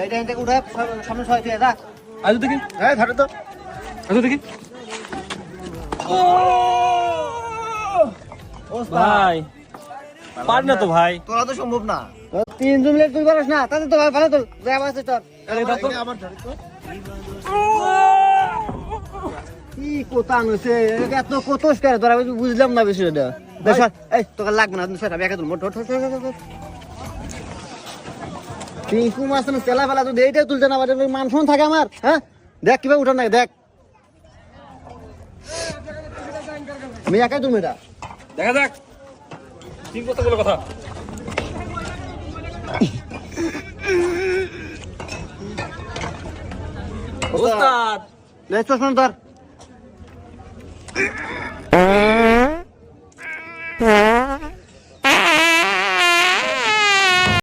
এইটা থেকে উঠে সামনে ছয় তুই রাখ। আজ দেখি, হ্যাঁ ধরে তো। আজ দেখি। ভাই পার না তো ভাই, তোরা তো সম্ভব না। তিনজন মিলে তুই পারিস না, তাতে তো ভালো তো ব্যায়াম আছে তোর। আবার ধরে তো। কি কোথা আনছে এত কতস করে তোরা বুঝলাম না বিষয়টা। দেখ এই তোকে লাগবে না, স্যার আমি একা তুলবো। টিঙ্কু মাছ না তেলা ফেলা তো এইটাই তুলতে না পারে, মান সম্মান থাকে আমার। হ্যাঁ দেখ কিভাবে উঠান না, দেখ আমি একাই তুলবো এটা। দেখা যাক তিন কথা বলে কথা। ওস্তাদ দেখ চশমা ধর।